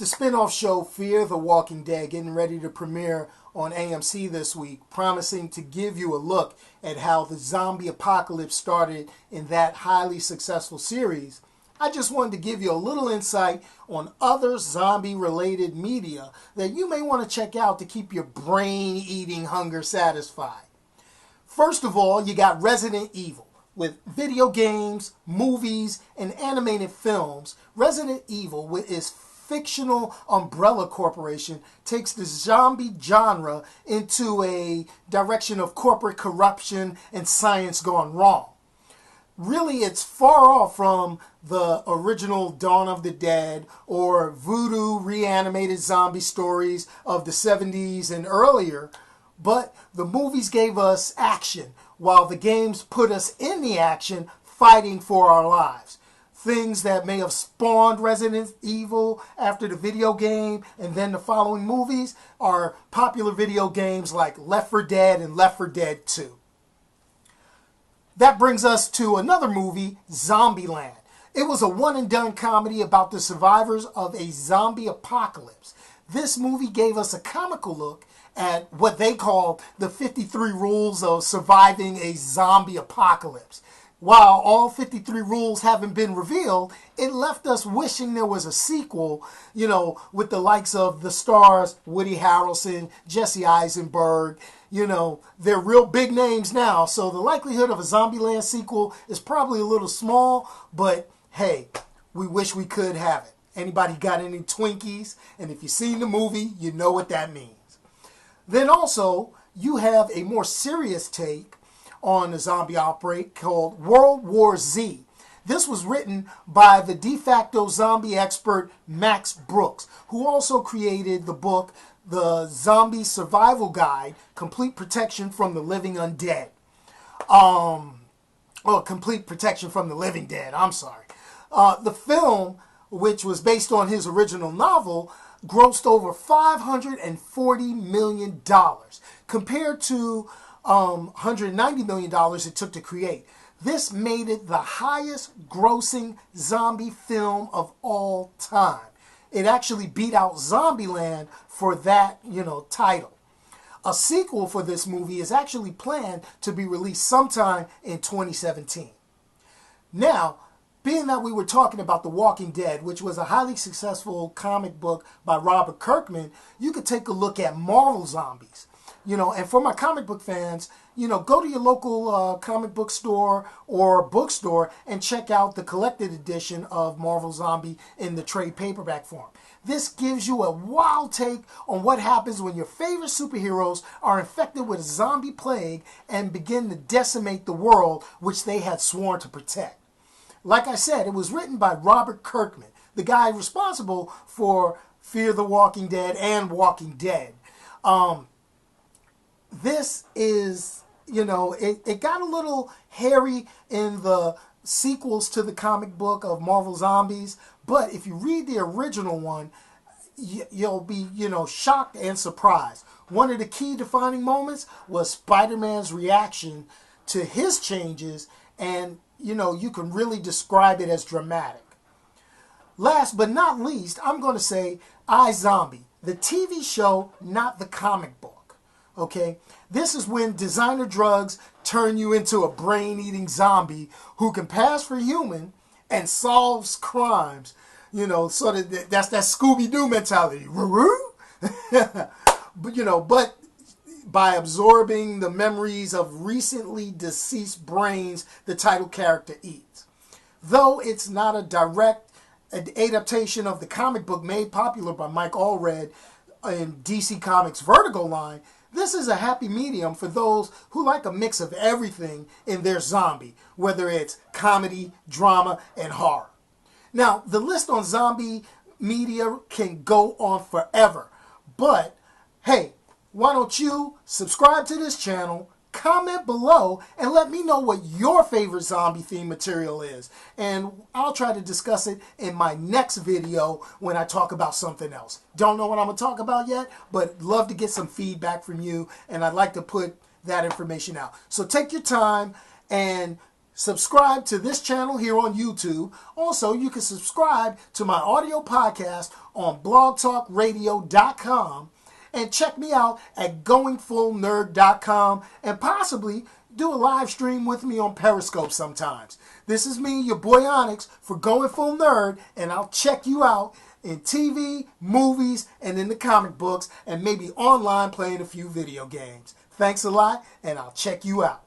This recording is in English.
spin-off show Fear the Walking Dead getting ready to premiere on AMC this week, promising to give you a look at how the zombie apocalypse started in that highly successful series. I just wanted to give you a little insight on other zombie-related media that you may want to check out to keep your brain-eating hunger satisfied. First of all, you got Resident Evil. With video games, movies, and animated films, Resident Evil, with its fictional umbrella corporation, takes the zombie genre into a direction of corporate corruption and science gone wrong. Really, it's far off from the original Dawn of the Dead or voodoo reanimated zombie stories of the 70s and earlier, but the movies gave us action, while the games put us in the action fighting for our lives. Things that may have spawned Resident Evil after the video game and then the following movies are popular video games like Left 4 Dead and Left 4 Dead 2. That brings us to another movie, ZombieLand. It was a one-and-done comedy about the survivors of a zombie apocalypse. This movie gave us a comical look at what they call the 53 rules of surviving a zombie apocalypse. While all 53 rules haven't been revealed, it left us wishing there was a sequel, with the likes of the stars Woody Harrelson, Jesse Eisenberg. They're real big names now, so the likelihood of a ZombieLand sequel is probably a little small, but hey, we wish we could have it. Anybody got any Twinkies? And if you've seen the movie, you know what that means. Then also, you have a more serious take on the zombie outbreak called World War Z. This was written by the de facto zombie expert Max Brooks, who also created the book The Zombie Survival Guide, Complete Protection from the Living Undead. Complete Protection from the Living Dead, I'm sorry. The film, which was based on his original novel, grossed over $540 million compared to $190 million it took to create. This made it the highest grossing zombie film of all time. It actually beat out ZombieLand for that, title. A sequel for this movie is actually planned to be released sometime in 2017. Now, being that we were talking about The Walking Dead, which was a highly successful comic book by Robert Kirkman, you could take a look at Marvel Zombies. And for my comic book fans, go to your local comic book store or bookstore and check out the collected edition of Marvel Zombie in the trade paperback form. This gives you a wild take on what happens when your favorite superheroes are infected with a zombie plague and begin to decimate the world which they had sworn to protect. Like I said, it was written by Robert Kirkman, the guy responsible for Fear the Walking Dead and Walking Dead. This is, it got a little hairy in the sequels to the comic book of Marvel Zombies, but if you read the original one, you'll be, shocked and surprised. One of the key defining moments was Spider-Man's reaction to his changes, and you can really describe it as dramatic. Last but not least, I'm going to say iZombie, the TV show, not the comic book. Okay? This is when designer drugs turn you into a brain-eating zombie who can pass for human and solves crimes. Sort of that's that Scooby-Doo mentality. But by absorbing the memories of recently deceased brains the title character eats. Though it's not a direct adaptation of the comic book made popular by Mike Allred in DC Comics' Vertigo line, this is a happy medium for those who like a mix of everything in their zombie, whether it's comedy, drama, and horror. Now, the list on zombie media can go on forever, but hey, why don't you subscribe to this channel, comment below, and let me know what your favorite zombie theme material is. And I'll try to discuss it in my next video when I talk about something else. Don't know what I'm going to talk about yet, but love to get some feedback from you, and I'd like to put that information out. So take your time and Subscribe to this channel here on YouTube. Also, you can subscribe to my audio podcast on blogtalkradio.com and check me out at GoingFullNerd.com and possibly do a live stream with me on Periscope sometimes. This is me, your boy Onyx, for Going Full Nerd, and I'll check you out in TV, movies, and in the comic books, and maybe online playing a few video games. Thanks a lot, and I'll check you out.